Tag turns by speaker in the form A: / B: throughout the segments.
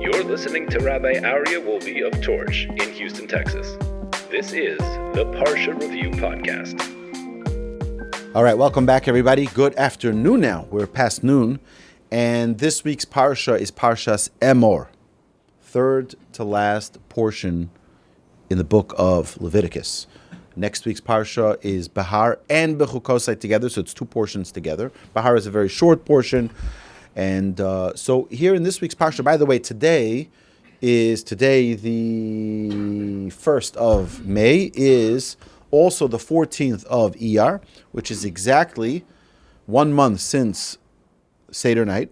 A: You're listening to Rabbi Aryeh Wolbe of Torch in Houston, Texas. This is the Parsha Review Podcast.
B: All right, welcome back, everybody. Good afternoon now. We're past noon. And this week's Parsha is Parshas Emor, third to last portion in the book of Leviticus. Next week's Parsha is Bahar and Bechukosai together, so it's two portions together. Bahar is a very short portion. And so here in this week's Parsha, by the way, today the 1st of May, is also the 14th of Iyar, which is exactly 1 month since Seder night,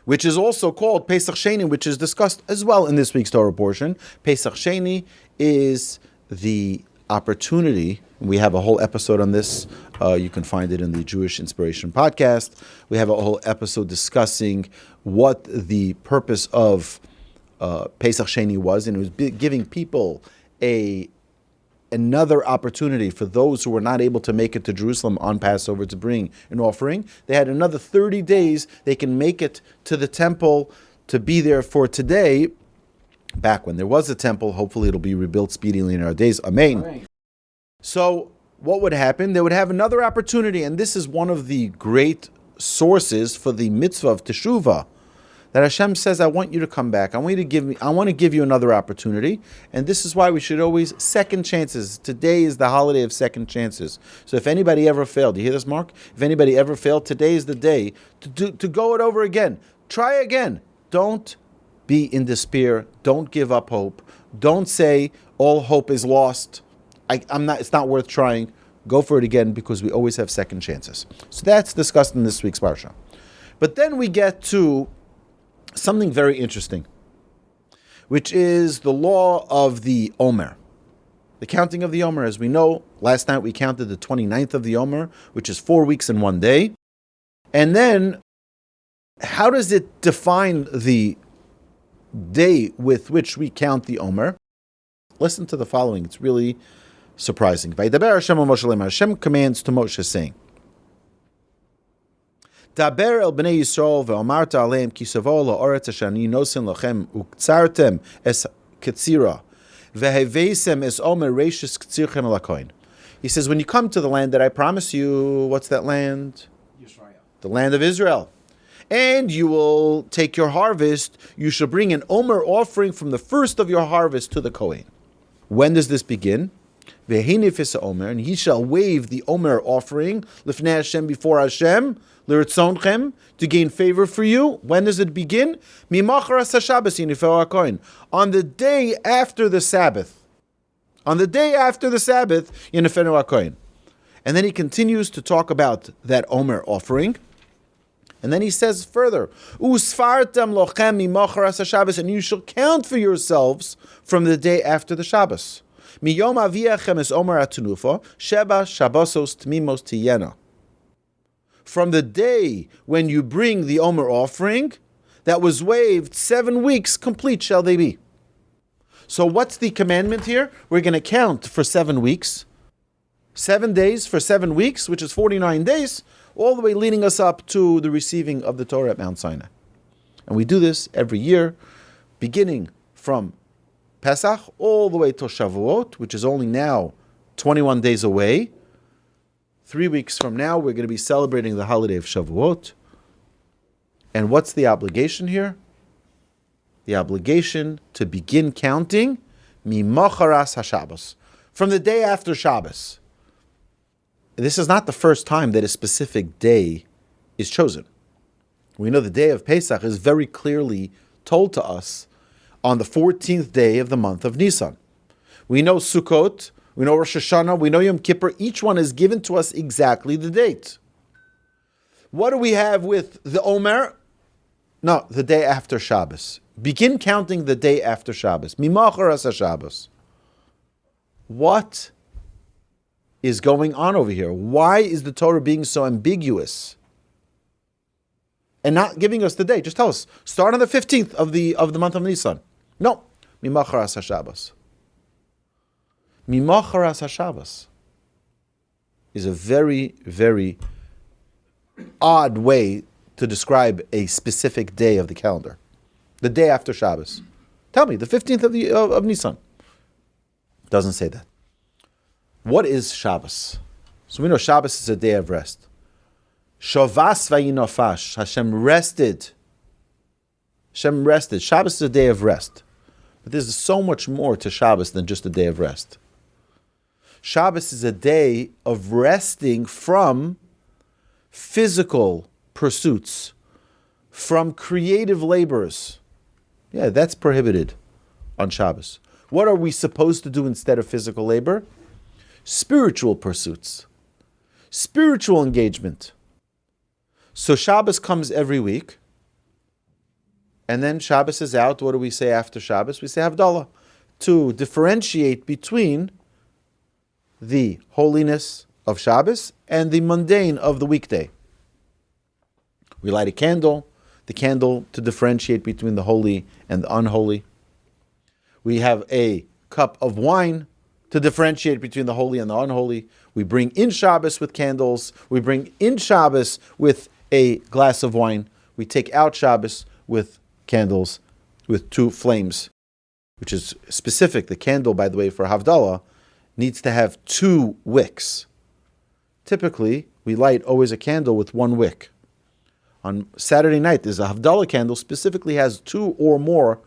B: which is also called Pesach Sheni, which is discussed as well in this week's Torah portion. Pesach Sheni is the opportunity. We have a whole episode on this. You can find it in the Jewish Inspiration podcast. We have a whole episode discussing what the purpose of Pesach Sheni was, and it was giving people another opportunity for those who were not able to make it to Jerusalem on Passover to bring an offering. They had another 30 days they can make it to the temple to be there for today. Back when there was a temple, hopefully it'll be rebuilt speedily in our days. Amen. Right. So what would happen? They would have another opportunity, and this is one of the great sources for the mitzvah of teshuvah, that Hashem says, I want you to come back. I want to give you another opportunity. And this is why we should always second chances. Today is the holiday of second chances. So if anybody ever failed, you hear this, Mark? If anybody ever failed, today is the day to go it over again. Try again. Don't be in despair. Don't give up hope. Don't say all hope is lost. It's not worth trying. Go for it again, because we always have second chances. So that's discussed in this week's Parsha. But then we get to something very interesting, which is the law of the Omer. The counting of the Omer. As we know, last night we counted the 29th of the Omer, which is 4 weeks and 1 day. And then, how does it define the day with which we count the Omer? Listen to the following. It's really surprising. Hashem commands to Moshe, saying, Daber el bnei Yisrael ve'omarta aleim ki savo la'oretz asher ani nosin lachem u'ktzartem es ketzira ve'heveisem es omer reishis ktzirchem alakoin. He says, when you come to the land that I promise you, what's that land? Yisrael. The land of Israel. And you will take your harvest, you shall bring an Omer offering from the first of your harvest to the Kohen. When does this begin? Ve'hinifis Omer, and he shall wave the Omer offering, lifnei Hashem, before Hashem, l'ritzonechem, to gain favor for you. When does it begin? Mimacharas HaShabbos yinifeu HaKohen, on the day after the Sabbath. On the day after the Sabbath, yinifeu HaKohen. And then he continues to talk about that Omer offering. And then he says further, Usfartem lochem mimacharas HaShabbos, and you shall count for yourselves from the day after the Shabbos. Miyom aviachem es Omer atunufa, sheba shabbosos tmimos tiyena. From the day when you bring the Omer offering, that was waved, 7 weeks complete shall they be. So what's the commandment here? We're going to count for 7 weeks. 7 days for 7 weeks, which is 49 days, all the way leading us up to the receiving of the Torah at Mount Sinai. And we do this every year, beginning from Pesach all the way to Shavuot, which is only now 21 days away. 3 weeks from now, we're going to be celebrating the holiday of Shavuot. And what's the obligation here? The obligation to begin counting Mimacharas HaShabbos, from the day after Shabbos. This is not the first time that a specific day is chosen. We know the day of Pesach is very clearly told to us on the 14th day of the month of Nisan. We know Sukkot, we know Rosh Hashanah, we know Yom Kippur. Each one is given to us exactly the date. What do we have with the Omer? No, the day after Shabbos. Begin counting the day after Shabbos. Mimacharas HaShabbos. What is going on over here? Why is the Torah being so ambiguous and not giving us the day? Just tell us. Start on the 15th of the month of Nisan. No. Mimacharas HaShabbos. Mimacharas HaShabbos is a very, very odd way to describe a specific day of the calendar. The day after Shabbos. Tell me, the 15th of Nisan. Doesn't say that. What is Shabbos? So we know Shabbos is a day of rest. Shavas vayinofash. Hashem rested. Shabbos is a day of rest. But there's so much more to Shabbos than just a day of rest. Shabbos is a day of resting from physical pursuits, from creative labors. Yeah, that's prohibited on Shabbos. What are we supposed to do instead of physical labor? Spiritual pursuits, spiritual engagement. So Shabbos comes every week, and then Shabbos is out. What do we say after Shabbos? We say Havdalah, to differentiate between the holiness of Shabbos and the mundane of the weekday. We light a candle, the candle to differentiate between the holy and the unholy. We have a cup of wine to differentiate between the holy and the unholy. We bring in Shabbos with candles. We bring in Shabbos with a glass of wine. We take out Shabbos with candles, with two flames, which is specific. The candle, by the way, for Havdalah, needs to have two wicks. Typically, we light always a candle with one wick. On Saturday night, there's a Havdalah candle, specifically has two or more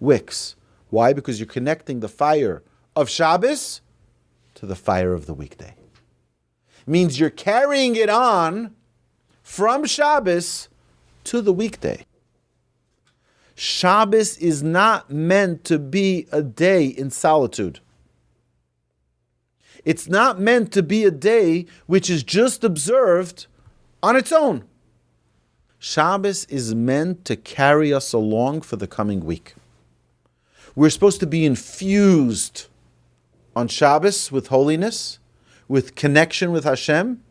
B: wicks. Why? Because you're connecting the fire of Shabbos to the fire of the weekday. It means you're carrying it on from Shabbos to the weekday. Shabbos is not meant to be a day in solitude. It's not meant to be a day which is just observed on its own. Shabbos is meant to carry us along for the coming week. We're supposed to be infused on Shabbos with holiness, with connection with Hashem,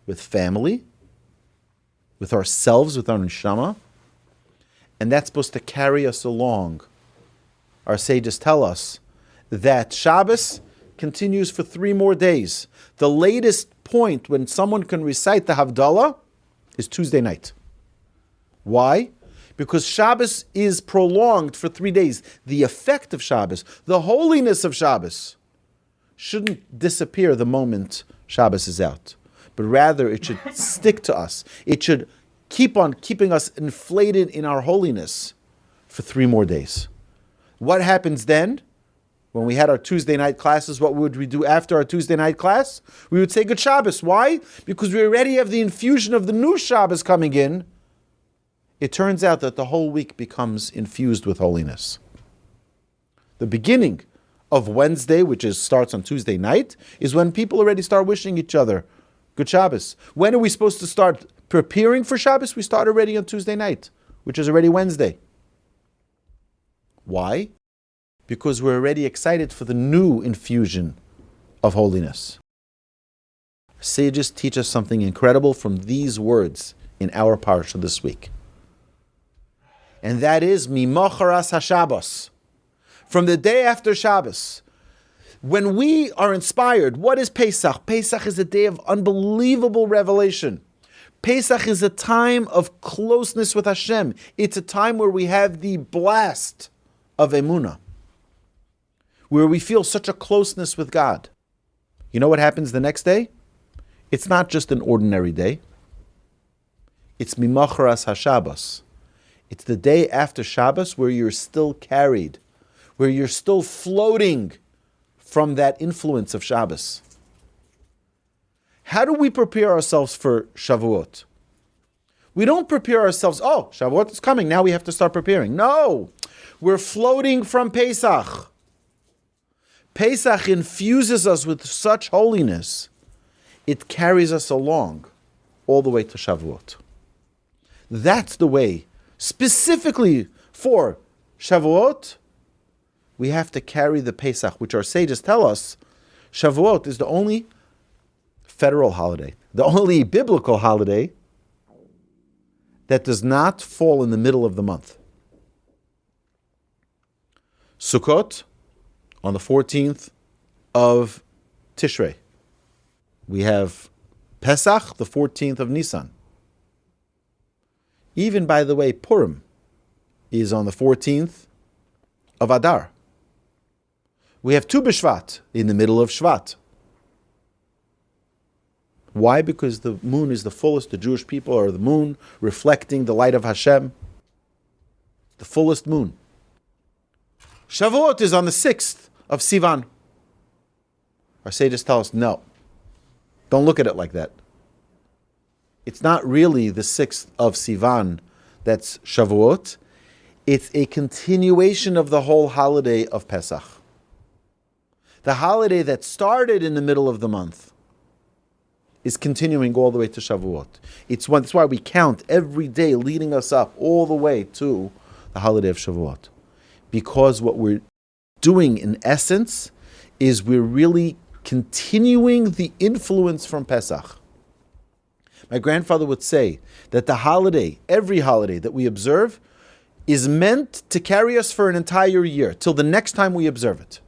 B: with family, with ourselves, with our neshama. And that's supposed to carry us along. Our sages tell us that Shabbos continues for 3 more days. The latest point when someone can recite the Havdalah is Tuesday night. Why? Because Shabbos is prolonged for 3 days. The effect of Shabbos, the holiness of Shabbos, shouldn't disappear the moment Shabbos is out, but rather it should stick to us. It should keep on keeping us inflated in our holiness for 3 more days. What happens then? When we had our Tuesday night classes, what would we do after our Tuesday night class? We would say Good Shabbos. Why? Because we already have the infusion of the new Shabbos coming in. It turns out that the whole week becomes infused with holiness. The beginning of Wednesday, which starts on Tuesday night, is when people already start wishing each other Good Shabbos. When are we supposed to start preparing for Shabbos? We start already on Tuesday night, which is already Wednesday. Why? Because we're already excited for the new infusion of holiness. Sages teach us something incredible from these words in our Parsha this week. And that is Mimacharas HaShabbos. From the day after Shabbos, when we are inspired, what is Pesach? Pesach is a day of unbelievable revelation. Pesach is a time of closeness with Hashem. It's a time where we have the blast of emunah, where we feel such a closeness with God. You know what happens the next day? It's not just an ordinary day. It's Mimacharas HaShabbos. It's the day after Shabbos where you're still carried, where you're still floating from that influence of Shabbos. How do we prepare ourselves for Shavuot? We don't prepare ourselves, oh, Shavuot is coming, now we have to start preparing. No, we're floating from Pesach. Pesach infuses us with such holiness, it carries us along all the way to Shavuot. That's the way, specifically for Shavuot, we have to carry the Pesach, which our sages tell us, Shavuot is the only federal holiday, the only biblical holiday that does not fall in the middle of the month. Sukkot, on the 14th of Tishrei. We have Pesach, the 14th of Nisan. Even, by the way, Purim is on the 14th of Adar. We have Tu B'Shvat in the middle of Shvat. Why? Because the moon is the fullest. The Jewish people are the moon, reflecting the light of Hashem. The fullest moon. Shavuot is on the 6th of Sivan. Our sages tell us, no. Don't look at it like that. It's not really the 6th of Sivan that's Shavuot. It's a continuation of the whole holiday of Pesach. The holiday that started in the middle of the month is continuing all the way to Shavuot. That's why we count every day leading us up all the way to the holiday of Shavuot. Because what we're doing in essence is we're really continuing the influence from Pesach. My grandfather would say that the holiday, every holiday that we observe, is meant to carry us for an entire year, till the next time we observe it.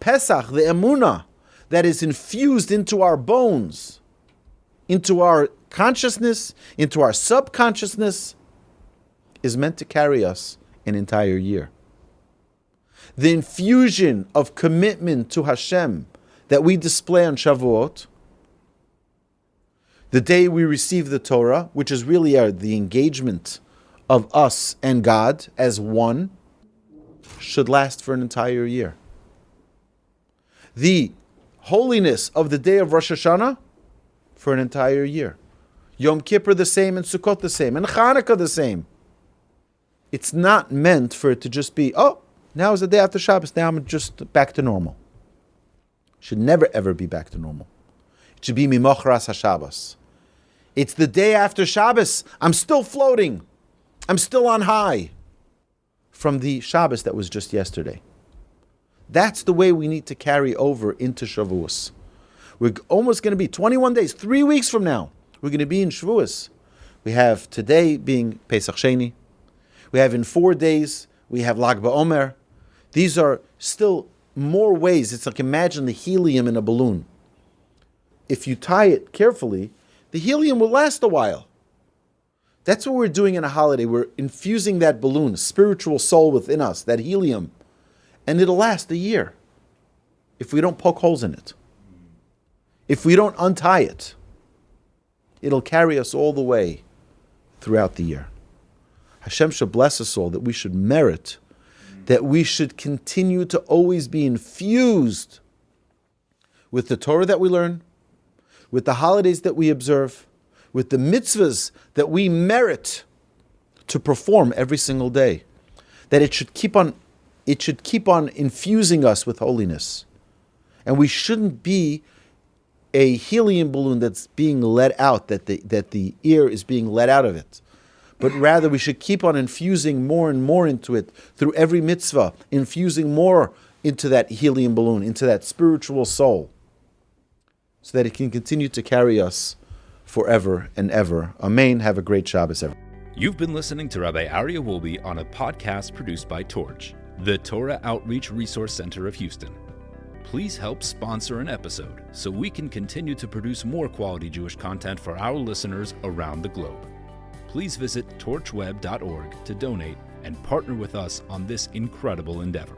B: Pesach, the emunah, that is infused into our bones, into our consciousness, into our subconsciousness, is meant to carry us an entire year. The infusion of commitment to Hashem that we display on Shavuot, the day we receive the Torah, which is really the engagement of us and God as one, should last for an entire year. The holiness of the day of Rosh Hashanah for an entire year. Yom Kippur the same, and Sukkot the same, and Chanukah the same. It's not meant for it to just be, now is the day after Shabbos, now I'm just back to normal. It should never ever be back to normal. It should be Mimacharas HaShabbos. It's the day after Shabbos, I'm still floating. I'm still on high from the Shabbos that was just yesterday. That's the way we need to carry over into Shavuos. We're almost going to be 21 days, 3 weeks from now. We're going to be in Shavuos. We have today being Pesach Sheni. We have in 4 days, we have Lag BaOmer. These are still more ways. It's like imagine the helium in a balloon. If you tie it carefully, the helium will last a while. That's what we're doing in a holiday. We're infusing that balloon, spiritual soul within us, that helium, and it'll last a year if we don't poke holes in it. If we don't untie it, it'll carry us all the way throughout the year. Hashem should bless us all, that we should merit, that we should continue to always be infused with the Torah that we learn, with the holidays that we observe, with the mitzvos that we merit to perform every single day. That it should keep on infusing us with holiness. And we shouldn't be a helium balloon that's being let out, that the air is being let out of it. But rather we should keep on infusing more and more into it through every mitzvah, infusing more into that helium balloon, into that spiritual soul, so that it can continue to carry us forever and ever. Amen. Have a great Shabbos, everyone.
A: You've been listening to Rabbi Aryeh Wolbe on a podcast produced by Torch, the Torah Outreach Resource Center of Houston. Please help sponsor an episode so we can continue to produce more quality Jewish content for our listeners around the globe. Please visit torchweb.org to donate and partner with us on this incredible endeavor.